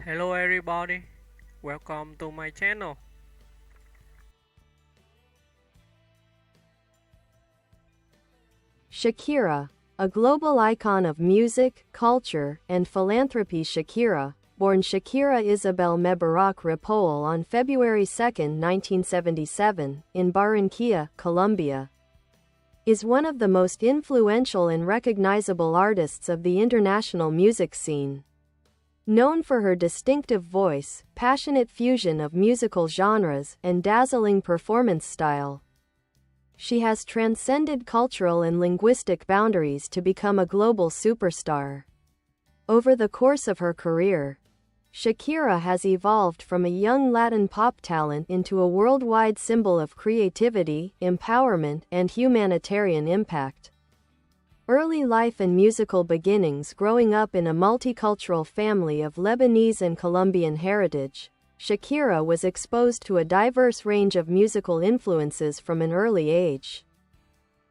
Hello everybody, welcome to my channel. Shakira, a global icon of music, culture, and philanthropy. Shakira, born Shakira Isabel Mebarak Ripoll on February 2, 1977, in Barranquilla, Colombia, is one of the most influential and recognizable artists of the international music scene. Known for her distinctive voice, passionate fusion of musical genres, and dazzling performance style, she has transcended cultural and linguistic boundaries to become a global superstar. Over the course of her career, Shakira has evolved from a young Latin pop talent into a worldwide symbol of creativity, empowerment, and humanitarian impact. Early life and musical beginnings. Growing up in a multicultural family of Lebanese and Colombian heritage, Shakira was exposed to a diverse range of musical influences from an early age.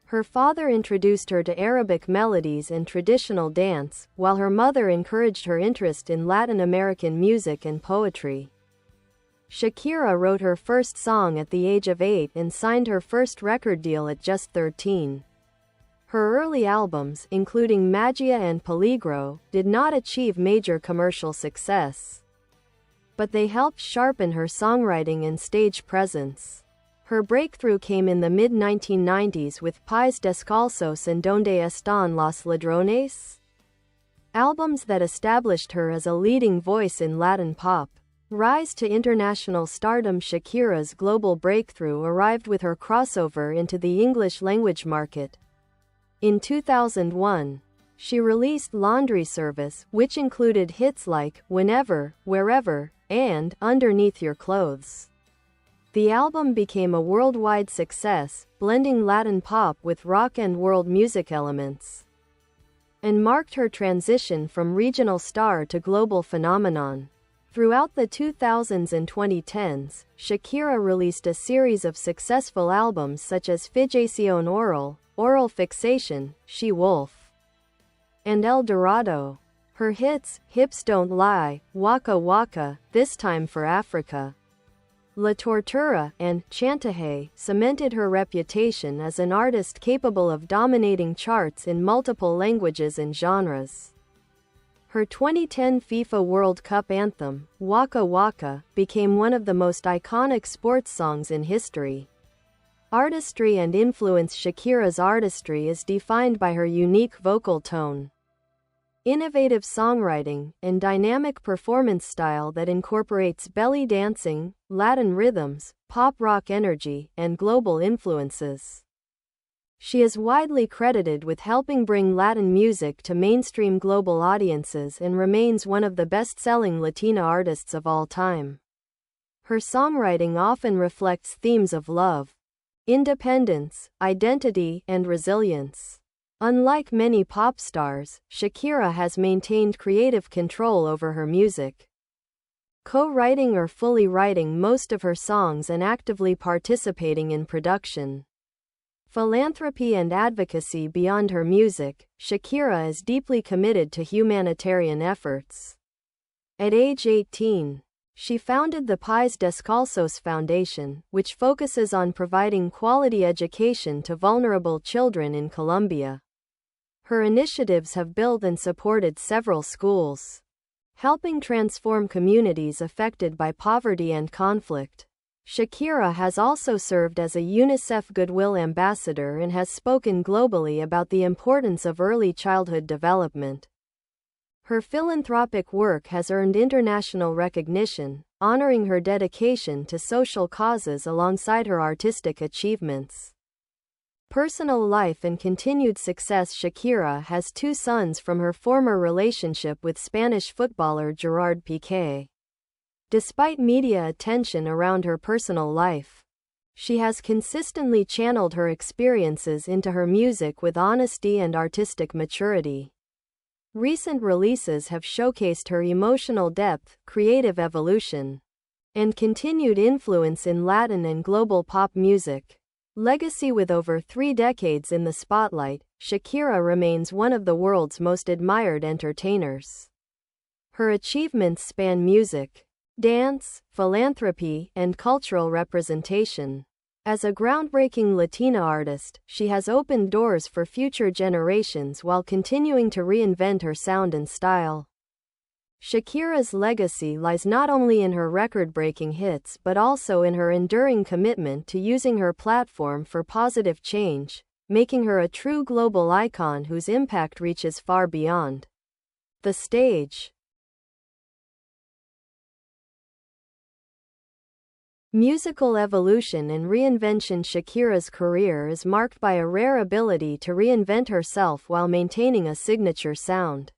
Her father introduced her to Arabic melodies and traditional dance, while her mother encouraged her interest in Latin American music and poetry. Shakira wrote her first song at the age of 8 and signed her first record deal at just 13. Her early albums, including Magia and Peligro, did not achieve major commercial success, but they helped sharpen her songwriting and stage presence. Her breakthrough came in the mid-1990s with Pies Descalzos and Donde Están los Ladrones, albums that established her as a leading voice in Latin pop. Rise to international stardom. Shakira's global breakthrough arrived with her crossover into the English language market. In 2001, she released Laundry Service, which included hits like Whenever, Wherever, and Underneath Your Clothes. The album became a worldwide success, blending Latin pop with rock and world music elements, and marked her transition from regional star to global phenomenon. Throughout the 2000s and 2010s, Shakira released a series of successful albums such as Fijación Oral, Oral Fixation, She Wolf, and El Dorado. Her hits, Hips Don't Lie, Waka Waka, This Time for Africa, La Tortura, and Chantaje cemented her reputation as an artist capable of dominating charts in multiple languages and genres. Her 2010 FIFA World Cup anthem, Waka Waka, became one of the most iconic sports songs in history. Artistry and influence. Shakira's artistry is defined by her unique vocal tone, innovative songwriting, and dynamic performance style that incorporates belly dancing, Latin rhythms, pop rock energy, and global influences. She is widely credited with helping bring Latin music to mainstream global audiences and remains one of the best-selling Latina artists of all time. Her songwriting often reflects themes of love, independence, identity, and resilience. Unlike many pop stars, Shakira has maintained creative control over her music, co-writing or fully writing most of her songs and actively participating in production. Philanthropy and advocacy. Beyond her music, Shakira is deeply committed to humanitarian efforts. At age 18, she founded the Pies Descalzos Foundation, which focuses on providing quality education to vulnerable children in Colombia. Her initiatives have built and supported several schools, helping transform communities affected by poverty and conflict. Shakira has also served as a UNICEF Goodwill Ambassador and has spoken globally about the importance of early childhood development. Her philanthropic work has earned international recognition, honoring her dedication to social causes alongside her artistic achievements. Personal life and continued success. Shakira has 2 sons from her former relationship with Spanish footballer Gerard Piqué. Despite media attention around her personal life, she has consistently channeled her experiences into her music with honesty and artistic maturity. Recent releases have showcased her emotional depth, creative evolution, and continued influence in Latin and global pop music. Legacy. With over 3 decades in the spotlight, Shakira remains one of the world's most admired entertainers. Her achievements span music, dance, philanthropy, and cultural representation. As a groundbreaking Latina artist, she has opened doors for future generations while continuing to reinvent her sound and style. Shakira's legacy lies not only in her record-breaking hits but also in her enduring commitment to using her platform for positive change, making her a true global icon whose impact reaches far beyond the stage. Musical evolution and reinvention. Shakira's career is marked by a rare ability to reinvent herself while maintaining a signature sound.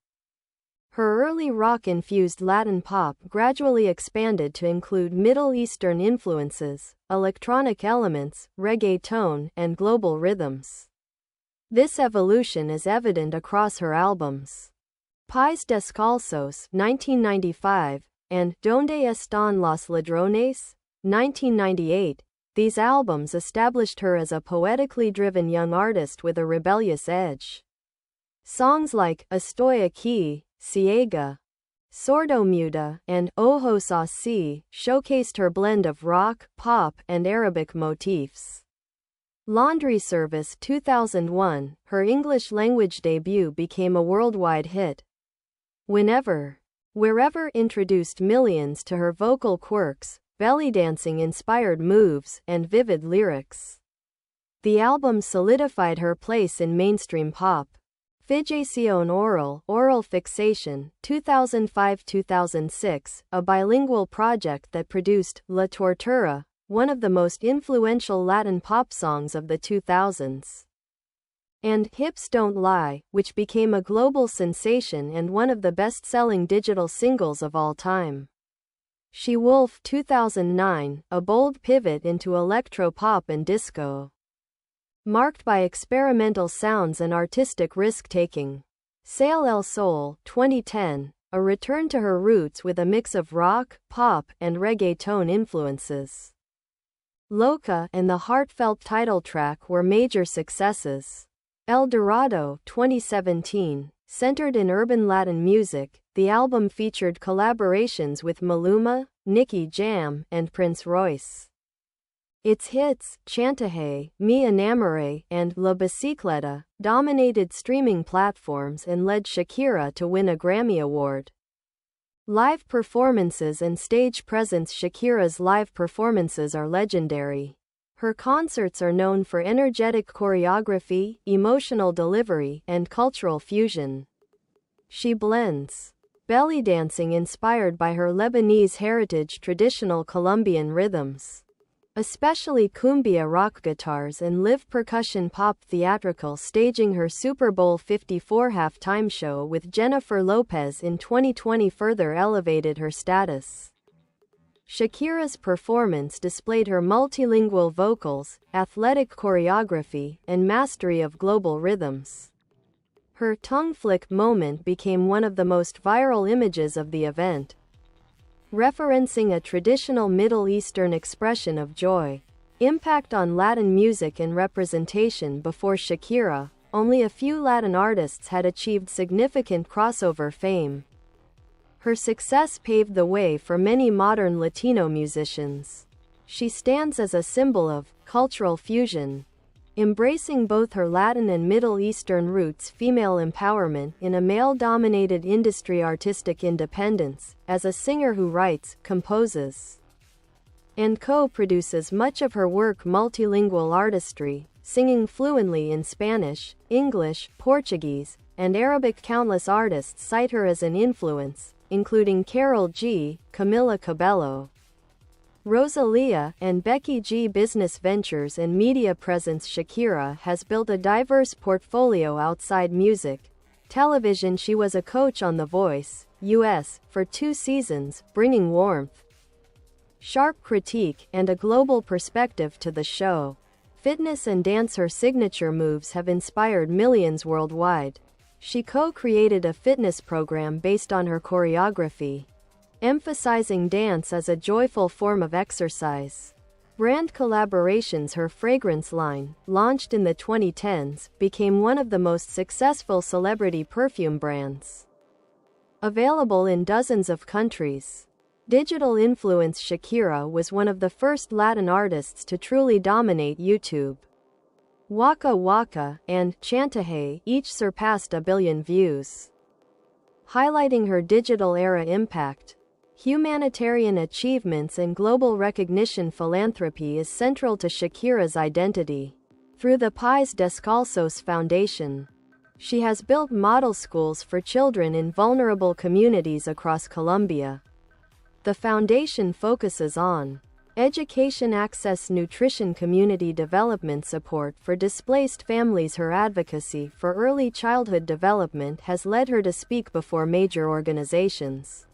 Her early rock-infused Latin pop gradually expanded to include Middle Eastern influences, electronic elements, reggaeton, and global rhythms. This evolution is evident across her albums. Pies Descalzos, 1995, and Donde Están los Ladrones, 1998, these albums established her as a poetically driven young artist with a rebellious edge. Songs like Estoy Aquí, Ciega, Sordomuda, and Ojos Así showcased her blend of rock, pop, and Arabic motifs. Laundry Service 2001, her English-language debut, became a worldwide hit. Whenever, Wherever introduced millions to her vocal quirks, belly dancing-inspired moves, and vivid lyrics. The album solidified her place in mainstream pop. Fijación Oral Fixation, 2005-2006, a bilingual project that produced La Tortura, one of the most influential Latin pop songs of the 2000s. And Hips Don't Lie, which became a global sensation and one of the best-selling digital singles of all time. She Wolf 2009, a bold pivot into electro-pop and disco. Marked by experimental sounds and artistic risk-taking. Sail El Sol 2010, a return to her roots with a mix of rock, pop, and reggaeton influences. Loca and the heartfelt title track were major successes. El Dorado 2017, centered in urban Latin music, the album featured collaborations with Maluma, Nicky Jam, and Prince Royce. Its hits, Chantaje, Me Enamoré, and La Bicicleta, dominated streaming platforms and led Shakira to win a Grammy Award. Live performances and stage presence. Shakira's live performances are legendary. Her concerts are known for energetic choreography, emotional delivery, and cultural fusion. She blends belly dancing inspired by her Lebanese heritage, traditional Colombian rhythms, especially cumbia rock guitars, and live percussion pop theatrical, staging her Super Bowl 54 halftime show with Jennifer Lopez in 2020 further elevated her status. Shakira's performance displayed her multilingual vocals, athletic choreography, and mastery of global rhythms. Her tongue flick moment became one of the most viral images of the event, referencing a traditional Middle Eastern expression of joy. Impact on Latin music and representation. Before Shakira, only a few Latin artists had achieved significant crossover fame. Her success paved the way for many modern Latino musicians. She stands as a symbol of cultural fusion, embracing both her Latin and Middle Eastern roots, female empowerment in a male-dominated industry, artistic independence, as a singer who writes, composes, and co-produces much of her work, multilingual artistry, singing fluently in Spanish, English, Portuguese, and Arabic. Countless artists cite her as an influence, including Karol G, Camila Cabello, Rosalia, and Becky G. Business ventures and media presence. Shakira has built a diverse portfolio outside music. Television. She was a coach on The Voice, US, for 2 seasons, bringing warmth, sharp critique, and a global perspective to the show. Fitness and dance. Her signature moves have inspired millions worldwide. She co-created a fitness program based on her choreography, emphasizing dance as a joyful form of exercise. Brand collaborations. Her fragrance line, launched in the 2010s, became one of the most successful celebrity perfume brands. Available in dozens of countries. Digital influence. Shakira was one of the first Latin artists to truly dominate YouTube. Waka Waka and Chantaje each surpassed 1 billion views. Highlighting her digital era impact, humanitarian achievements and global recognition. Philanthropy is central to Shakira's identity. Through the Pies Descalzos Foundation, she has built model schools for children in vulnerable communities across Colombia. The foundation focuses on education access, nutrition, community development support for displaced families. Her advocacy for early childhood development has led her to speak before major organizations,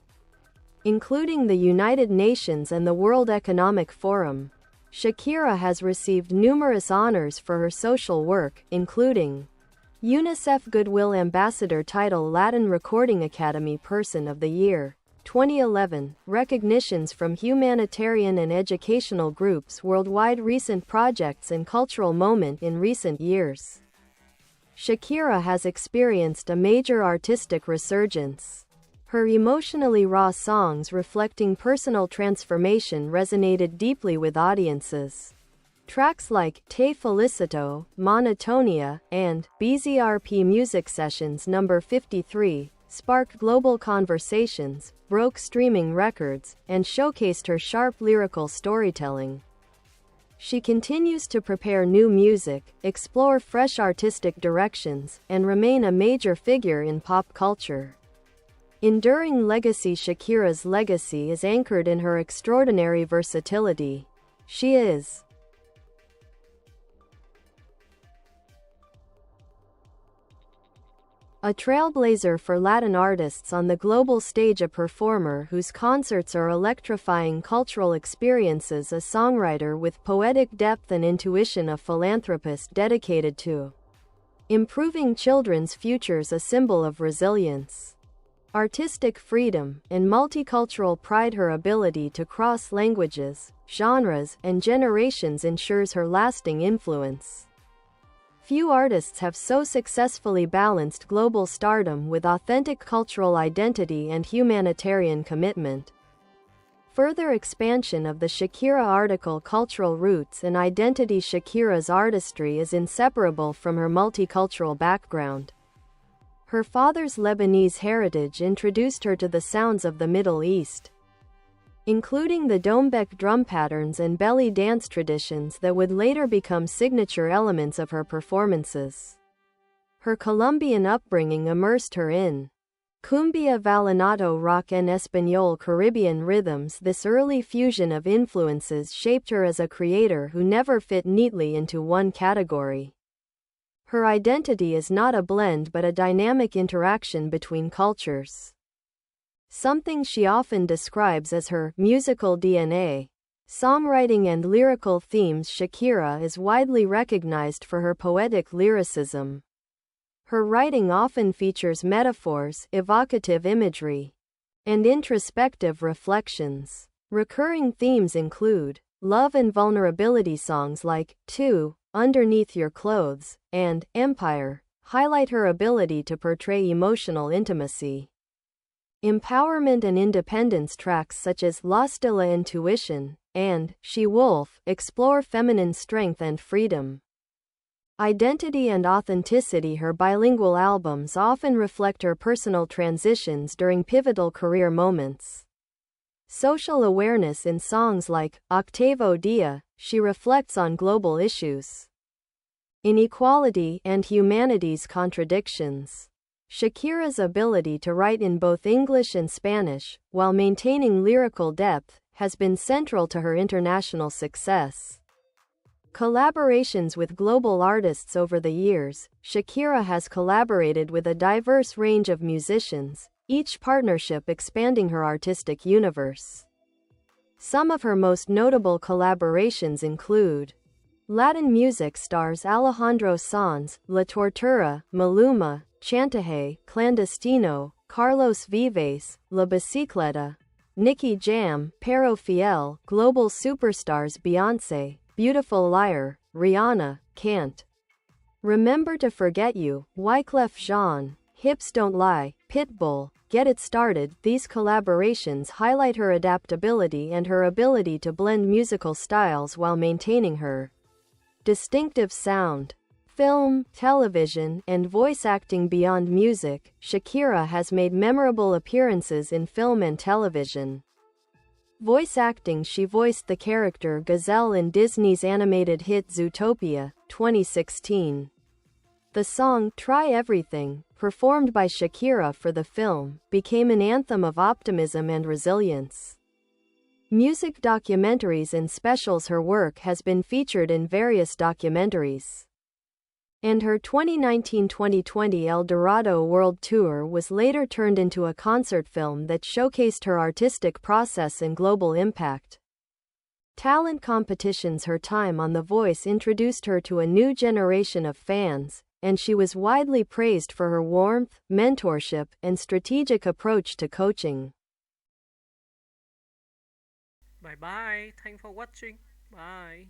including the United Nations and the World Economic Forum. Shakira has received numerous honors for her social work, including UNICEF Goodwill Ambassador title, Latin Recording Academy Person of the Year 2011, recognitions from humanitarian and educational groups worldwide, recent projects and cultural moment. In recent years, Shakira has experienced a major artistic resurgence. Her emotionally raw songs reflecting personal transformation resonated deeply with audiences. Tracks like Te Felicito, Monotonia, and BZRP Music Sessions No. 53 sparked global conversations, broke streaming records, and showcased her sharp lyrical storytelling. She continues to prepare new music, explore fresh artistic directions, and remain a major figure in pop culture. Enduring legacy. Shakira's legacy is anchored in her extraordinary versatility. She is a trailblazer for Latin artists on the global stage, a performer whose concerts are electrifying cultural experiences, a songwriter with poetic depth and intuition, a philanthropist dedicated to improving children's futures, a symbol of resilience, artistic freedom, and multicultural pride. Her ability to cross languages, genres, and generations ensures her lasting influence. Few artists have so successfully balanced global stardom with authentic cultural identity and humanitarian commitment. Further expansion of the Shakira article, cultural roots and identity. Shakira's artistry is inseparable from her multicultural background. Her father's Lebanese heritage introduced her to the sounds of the Middle East, including the Dombek drum patterns and belly dance traditions that would later become signature elements of her performances. Her Colombian upbringing immersed her in cumbia, vallenato, rock and español Caribbean rhythms. This early fusion of influences shaped her as a creator who never fit neatly into one category. Her identity is not a blend but a dynamic interaction between cultures, something she often describes as her musical DNA. Songwriting and lyrical themes. Shakira is widely recognized for her poetic lyricism. Her writing often features metaphors, evocative imagery, and introspective reflections. Recurring themes include love and vulnerability. Songs like "Two," "Underneath Your Clothes," and "Empire" highlight her ability to portray emotional intimacy. Empowerment and independence. Tracks such as Lost de la Intuition and She Wolf explore feminine strength and freedom. Identity and authenticity. Her bilingual albums often reflect her personal transitions during pivotal career moments. Social awareness. In songs like Octavo Dia, she reflects on global issues, inequality, and humanity's contradictions. Shakira's ability to write in both English and Spanish, while maintaining lyrical depth, has been central to her international success. Collaborations with global artists. Over the years, Shakira has collaborated with a diverse range of musicians, each partnership expanding her artistic universe. Some of her most notable collaborations include Latin music stars Alejandro Sanz, La Tortura, Maluma, Chantaje, Clandestino, Carlos Vives, La Bicicleta, Nicky Jam, Pero Fiel, global superstars Beyoncé, Beautiful Liar, Rihanna, Can't Remember to Forget You, Wyclef Jean, Hips Don't Lie, Pitbull, Get It Started. These collaborations highlight her adaptability and her ability to blend musical styles while maintaining her distinctive sound. Film, television, and voice acting. Beyond music, Shakira has made memorable appearances in film and television. Voice acting: she voiced the character Gazelle in Disney's animated hit Zootopia, 2016. The song Try Everything, performed by Shakira for the film, became an anthem of optimism and resilience. Music documentaries and specials. Her work has been featured in various documentaries. And her 2019-2020 El Dorado World Tour was later turned into a concert film that showcased her artistic process and global impact. Talent competitions: her time on The Voice introduced her to a new generation of fans, and she was widely praised for her warmth, mentorship, and strategic approach to coaching. Bye bye. Thanks for watching. Bye.